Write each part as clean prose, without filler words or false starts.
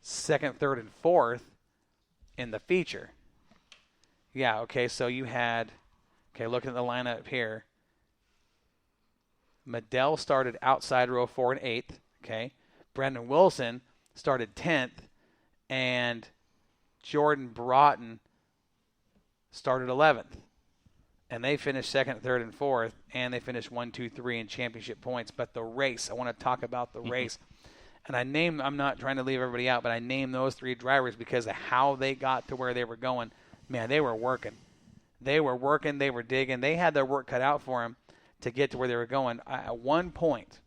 second, third, and fourth in the feature. Yeah, okay, so you had, looking at the lineup here, Medell started outside row 4 and 8th, okay? Brandon Wilson started 10th, and Jordan Broughton started 11th. And they finished second, third, and fourth, and they finished 1, 2, 3 in championship points. But the race, I want to talk about the race. And I'm not trying to leave everybody out, but I named those 3 drivers because of how they got to where they were going. Man, they were working. They were working. They were digging. They had their work cut out for them to get to where they were going. At one point,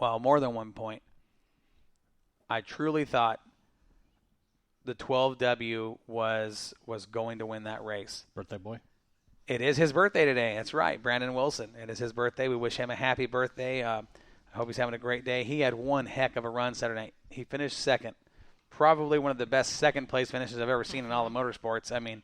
well, more than one point, I truly thought the 12W was going to win that race. Birthday boy. It is his birthday today. That's right, Brandon Wilson. It is his birthday. We wish him a happy birthday. I hope he's having a great day. He had one heck of a run Saturday night. He finished second. Probably one of the best second-place finishes I've ever seen in all the motorsports. I mean,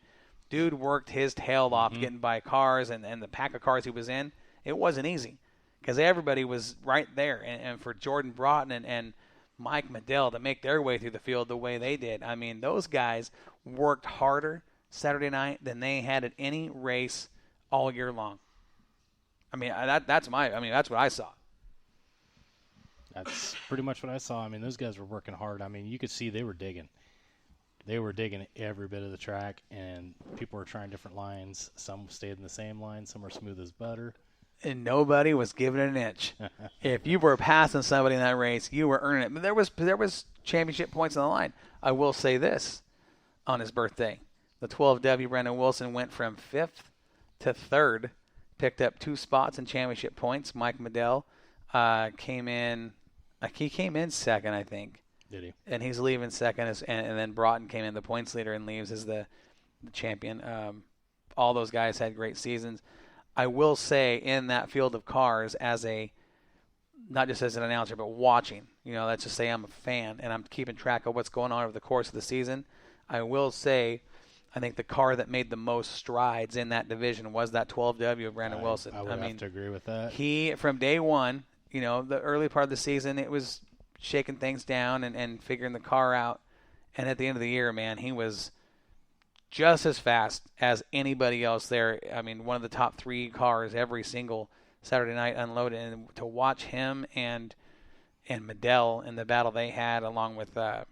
dude worked his tail off getting by cars, and the pack of cars he was in, it wasn't easy because everybody was right there. And for Jordan Broughton and Mike Medell to make their way through the field the way they did, I mean, those guys worked harder Saturday night than they had at any race all year long. I mean, that's what I saw. That's pretty much what I saw. I mean, those guys were working hard. I mean, you could see they were digging. They were digging every bit of the track, and people were trying different lines. Some stayed in the same line. Some were smooth as butter. And nobody was giving it an inch. If you were passing somebody in that race, you were earning it. But there was championship points on the line. I will say this on his birthday. The 12W, Brandon Wilson, went from 5th to 3rd, picked up 2 spots in championship points. Mike Medell came in second, I think. Did he? And he's leaving second, and then Broughton came in, the points leader, and leaves as the champion. All those guys had great seasons. I will say in that field of cars, not just as an announcer, but watching, let's just say I'm a fan, and I'm keeping track of what's going on over the course of the season, I will say I think the car that made the most strides in that division was that 12W of Brandon Wilson. I would have to agree with that. He, from day one, the early part of the season, it was shaking things down and figuring the car out. And at the end of the year, man, he was just as fast as anybody else there. I mean, one of the top 3 cars every single Saturday night unloaded. And to watch him and Medell in the battle they had along with the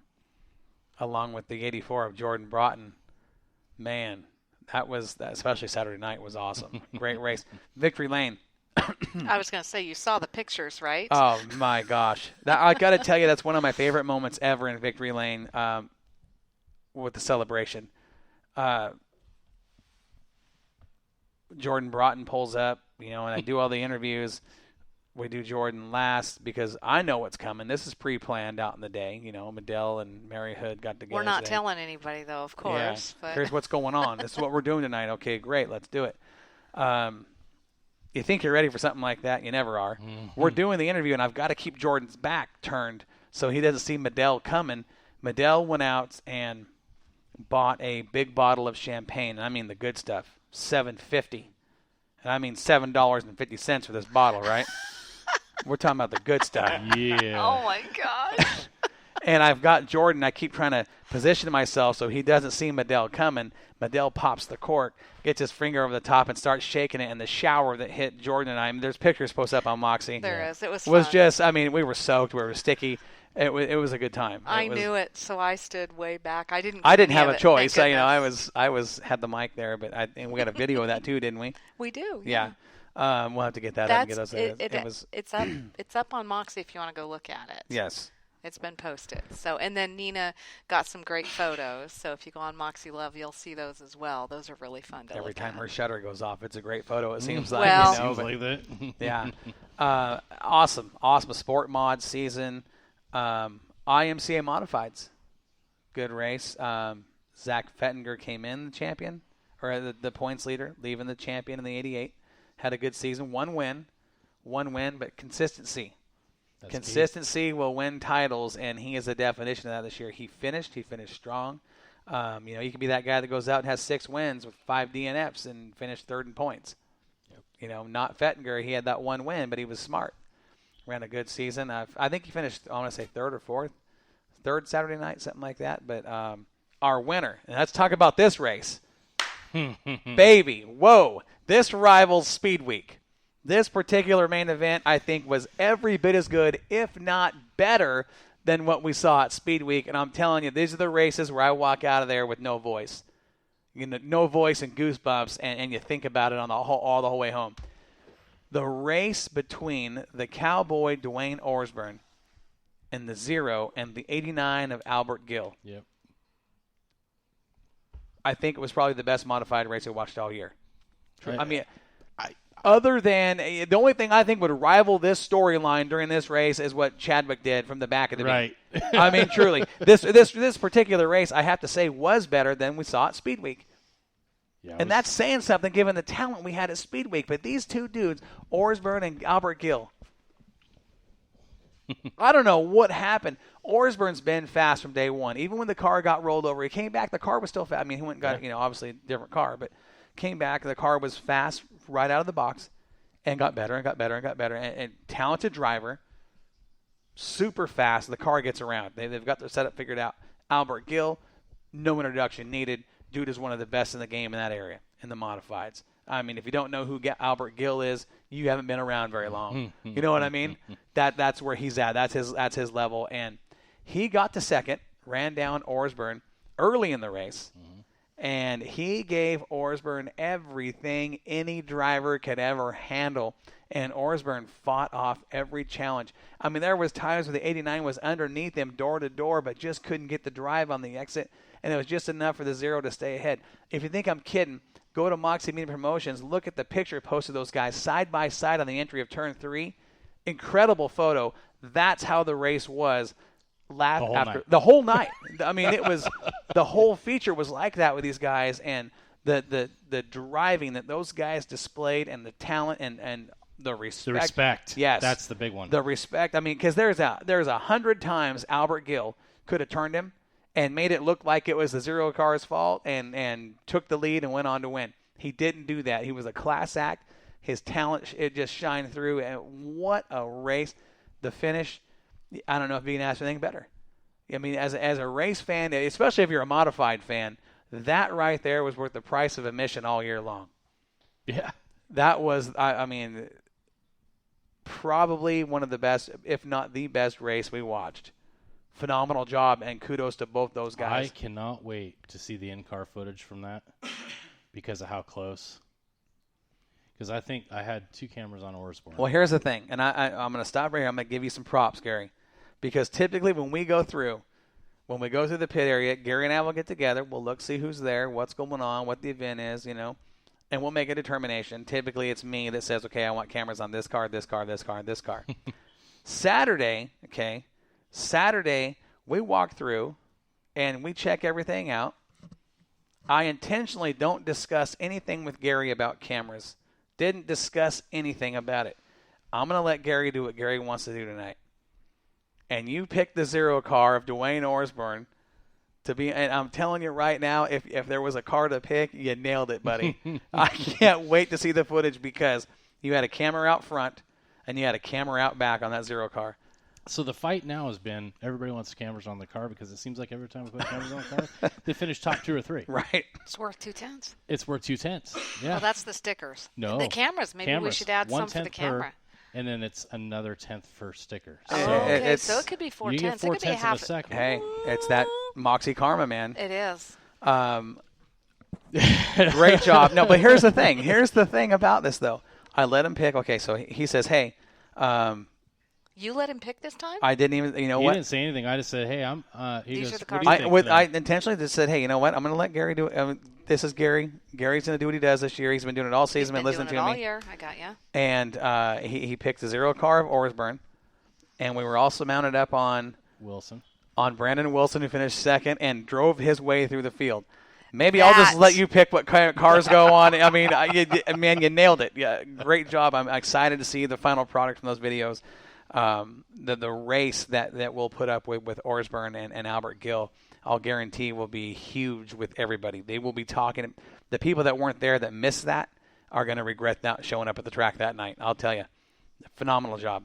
84 of Jordan Broughton, man, especially Saturday night, was awesome. Great race. Victory Lane. I was going to say, you saw the pictures, right? Oh, my gosh. I got to tell you, that's one of my favorite moments ever in Victory Lane with the celebration. Jordan Broughton pulls up, and I do all the interviews. We do Jordan last because I know what's coming. This is pre-planned out in the day. Medell and Mary Hood got together. We're not telling anybody, though, of course. Yeah. But Here's what's going on. This is what we're doing tonight. Okay, great. Let's do it. You think you're ready for something like that. You never are. Mm-hmm. We're doing the interview, and I've got to keep Jordan's back turned so he doesn't see Medell coming. Medell went out and bought a big bottle of champagne, and I mean the good stuff, $7.50. And I mean $7.50 for this bottle, right? We're talking about the good stuff. Yeah. Oh, my gosh. And I've got Jordan. I keep trying to position myself so he doesn't see Medell coming. Medell pops the cork, gets his finger over the top, and starts shaking it. And the shower that hit Jordan and I mean, there's pictures posted up on Moxie. There is. It was fun. Was just, we were soaked. We were sticky. It was a good time. I knew it, so I stood way back. I didn't have a choice. I had the mic there, and we got a video of that too, didn't we? We do. Yeah. We'll have to get that up and get those. It's up on Moxie if you want to go look at it. Yes. It's been posted. So, and then Nina got some great photos. So if you go on Moxie Love, you'll see those as well. Those are really fun to look at. Every time her shutter goes off, it's a great photo. It seems like. Well, seems like that. Yeah. Awesome sport mod season. IMCA Modifieds. Good race. Zach Fettinger came in the champion, or the points leader, leaving the champion in the 88. Had a good season. One win, but consistency. Consistency will win titles, and he is the definition of that this year. He finished strong. You can be that guy that goes out and has 6 wins with 5 DNFs and finished 3rd in points. Yep. Not Fettinger. He had that 1 win, but he was smart. Ran a good season. I think he finished, I want to say 3rd or 4th. third Saturday night, something like that. But our winner, and let's talk about this race. Baby, whoa, this rivals Speed Week. This particular main event, I think, was every bit as good, if not better, than what we saw at Speed Week. And I'm telling you, these are the races where I walk out of there with no voice. No voice and goosebumps, and you think about it on all the whole way home. The race between the Cowboy Dwayne Orsburn and the 0 and the 89 of Albert Gill. Yep. I think it was probably the best modified race I watched all year. Right. I mean, other than the only thing I think would rival this storyline during this race is what Chadwick did from the back of the right. I mean, truly, this particular race, I have to say, was better than we saw at Speed Week. Yeah, And that's saying something given the talent we had at Speed Week. But these two dudes, Orsburn and Albert Gill, I don't know what happened. Orsburn's been fast from day one. Even when the car got rolled over, he came back. The car was still fast. I mean, he went and got, obviously a different car, but came back. The car was fast right out of the box and got better and got better and got better. And talented driver, super fast. The car gets around. They've got their setup figured out. Albert Gill, no introduction needed. Dude is one of the best in the game in that area, in the modifieds. I mean, if you don't know who Albert Gill is, you haven't been around very long. You know what I mean? That's where he's at. That's his level. And he got to second, ran down Orsburn early in the race, and he gave Orsburn everything any driver could ever handle. And Orsburn fought off every challenge. I mean, there was times where the 89 was underneath him door to door, but just couldn't get the drive on the exit, and it was just enough for the 0 to stay ahead. If you think I'm kidding, go to Moxie Media Promotions, look at the picture posted of those guys side by side on the entry of Turn 3. Incredible photo. That's how the race was the whole night. I mean, it was the whole feature was like that with these guys, and the driving that those guys displayed, and the talent and the respect. The respect. Yes. That's the big one. The respect. I mean, because there's 100 times Albert Gill could have turned him and made it look like it was the 0 car's fault and took the lead and went on to win. He didn't do that. He was a class act. His talent, it just shined through. And what a race. The finish, I don't know if you can ask for anything better. I mean, as a race fan, especially if you're a modified fan, that right there was worth the price of admission all year long. Yeah. That was, I mean, probably one of the best, if not the best race we watched. Phenomenal job, and kudos to both those guys. I cannot wait to see the in-car footage from that because of how close. Because I think I had 2 cameras on Orsborn. Well, here's the thing, and I'm going to stop right here. I'm going to give you some props, Gary, because typically when we go through the pit area, Gary and I will get together. We'll look, see who's there, what's going on, what the event is, and we'll make a determination. Typically, it's me that says, okay, I want cameras on this car, this car, this car, and this car. Saturday, we walk through and we check everything out. I intentionally don't discuss anything with Gary about cameras. Didn't discuss anything about it. I'm going to let Gary do what Gary wants to do tonight. And you pick the 0 car of Dwayne Orsburn to be, and I'm telling you right now, if there was a car to pick, you nailed it, buddy. I can't wait to see the footage because you had a camera out front and you had a camera out back on that 0 car. So the fight now has been everybody wants cameras on the car because it seems like every time we put cameras on the car, they finish top 2 or 3. Right. It's worth 2/10. It's worth 2/10. Yeah. Well, that's the stickers. No. The cameras. Maybe we should add some for the camera. And then it's another 10th for sticker. Oh, okay. So it could be 4 you tenths. get 4 It could be tenths half. of a second. Hey, it's that Moxie Karma, man. It is. Great job. No, but here's the thing. Here's the thing about this, though. I let him pick. Okay, so he says, hey. You let him pick this time? I didn't even, He didn't say anything. I just said, hey, I'm. He These goes, are the what do you cars. think? I intentionally just said, hey, you know what? I'm going to let Gary do it. This is Gary. Gary's going to do what he does this year. He's been doing it all season. He's been listening doing to it all me. year. I got you. And he picked the 0 car of Orsburn. And we were also mounted up on Wilson. On Brandon Wilson, who finished second and drove his way through the field. Maybe I'll just let you pick what cars go on. I mean, man, you nailed it. Yeah, great job. I'm excited to see the final product from those videos. The race that we'll put up with Orsburn and Albert Gill, I'll guarantee will be huge with everybody. They will be talking. The people that weren't there that missed that are going to regret not showing up at the track that night. I'll tell you. Phenomenal job.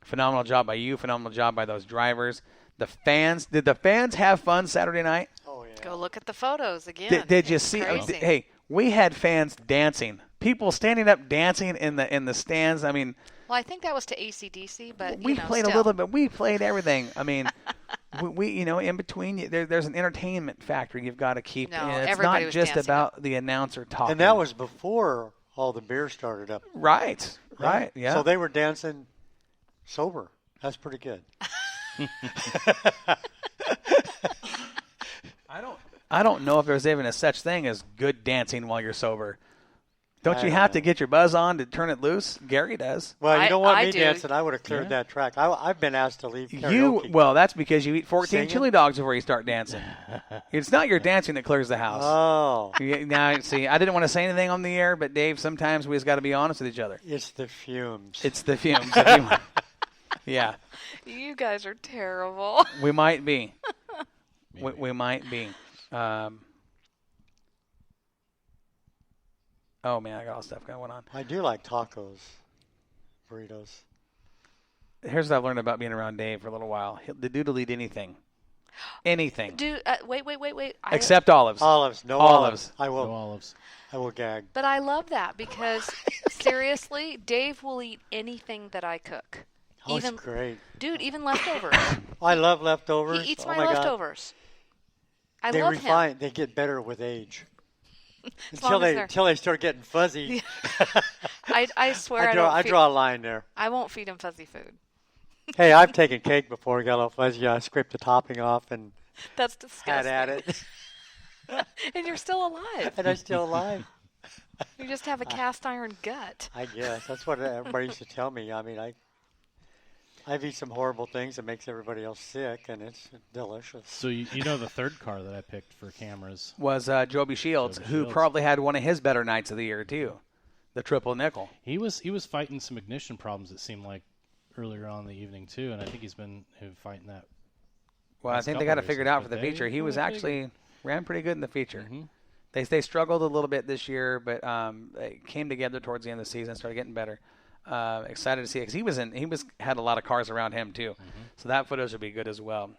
Phenomenal job by you. Phenomenal job by those drivers. The fans, did the fans have fun Saturday night? Oh, yeah. Go look at the photos again. Did you It's see? crazy. Hey, we had fans dancing. People standing up dancing in the stands. I mean, Well, I think that was to AC/DC, but we played still. a little bit. We played everything. I mean, we in between there's an entertainment factor you've got to keep. No, and it's everybody not was just dancing about the announcer talking. And that was before all the beer started up. right. Yeah. So they were dancing sober. That's pretty good. I don't know if there's even a such thing as good dancing while you're sober. Don't I you don't have to know. get your buzz on to turn it loose? Gary does. Well, you don't want I me do. dancing. I would have cleared Yeah. that track. I've been asked to leave karaoke. Well, that's because you eat 14 Singing? chili dogs before you start dancing. It's not your dancing that clears the house. Oh, Now, see, I didn't want to say anything on the air, but Dave, sometimes we just got to be honest with each other. it's the fumes. It's the fumes. Yeah, You guys are terrible. we might be. Maybe. We might be. Oh man, I got all stuff going on. I do like tacos, burritos. Here's what I've learned about being around Dave for a little while. The dude will eat anything. Anything. Dude, wait. Except olives. Olives, no Olives. olives. No olives. I will gag. But I love that because, seriously, Dave will eat anything that I cook. Oh, Even, it's great. dude, even leftovers. I love leftovers. He eats oh my my God. leftovers. I They love refine. him. They get better with age. As until long as they they're- until they start getting fuzzy. I swear I draw a line there. I won't feed him fuzzy food. Hey, I've taken cake before. Got a little fuzzy. I scraped the topping off and That's had disgusting. at it, And you're still alive. and I'm still alive. You just have a cast iron gut. I guess that's what everybody used to tell me. I mean, I've eaten some horrible things that makes everybody else sick, and it's delicious. So you know the third car that I picked for cameras. Was Joby Shields, Joby who Shields. probably had one of his better nights of the year too, the triple nickel. He was fighting some ignition problems. It seemed like earlier on in the evening too, and I think he's been fighting that. Well, I Last think they couple got it figured races, out for but the they feature. He was really actually ran pretty good in the feature. Mhm. They struggled a little bit this year, but they came together towards the end of the season, started getting better. Excited to see it because he had a lot of cars around him too, so that footage will be good as well.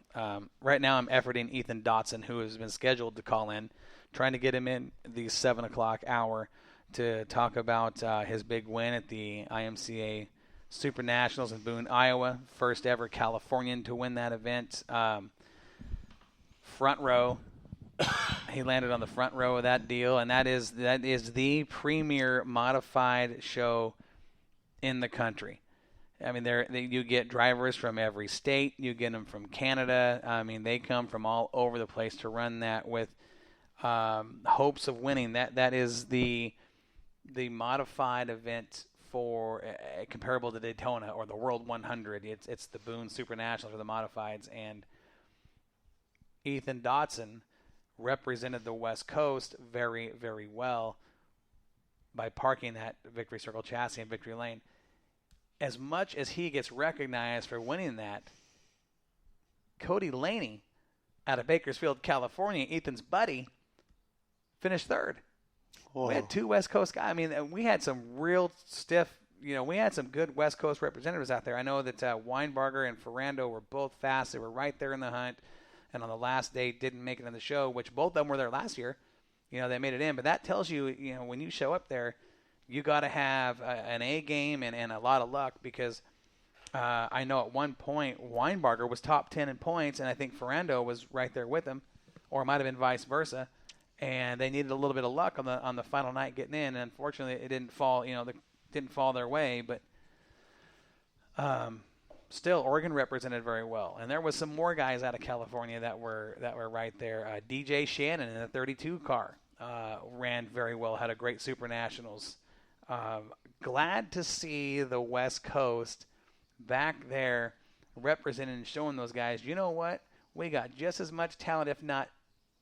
Right now, I'm efforting Ethan Dotson, who has been scheduled to call in, trying to get him in the 7 o'clock hour to talk about his big win at the IMCA Super Nationals in Boone, Iowa. First ever Californian to win that event. Front row. He landed on the front row of that deal, and that is the premier modified show in the country. I mean, you get drivers from every state. You get them from Canada. I mean, they come from all over the place to run that with hopes of winning. That is the modified event for comparable to Daytona or the World 100. It's the Boone Super Nationals for the modifieds, and Ethan Dotson represented the West Coast very, very well by parking that Victory Circle chassis in Victory Lane. As much as he gets recognized for winning that, Cody Laney out of Bakersfield, California, Ethan's buddy, finished third. Whoa. We had two West Coast guys. I mean, we had some real stiff, we had some good West Coast representatives out there. I know that Weinbarger and Ferrando were both fast. They were right there in the hunt. And on the last day, didn't make it on the show, which both of them were there last year. They made it in. But that tells you, when you show up there, you got to have an A game and a lot of luck because I know at one point Weinbarger was top 10 in points, and I think Ferrando was right there with him, or it might have been vice versa. And they needed a little bit of luck on the final night getting in. And unfortunately, it didn't fall. Didn't fall their way. But still, Oregon represented very well. And there was some more guys out of California that were right there. DJ Shannon in the 32 car ran very well. Had a great Super Nationals. Glad to see the West Coast back there representing and showing those guys, you know what? We got just as much talent, if not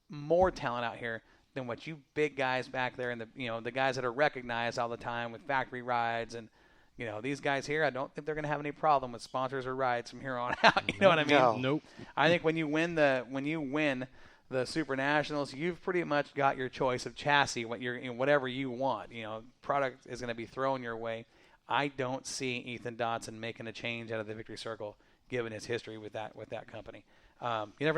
more talent out here than what you big guys back there and the guys that are recognized all the time with factory rides and these guys here. I don't think they're going to have any problem with sponsors or rides from here on out. You know what I mean? No. Nope. I think when you win the Super Nationals, you've pretty much got your choice of chassis, whatever you want. Product is going to be thrown your way. I don't see Ethan Dotson making a change out of the Victory Circle, given his history with that company. You never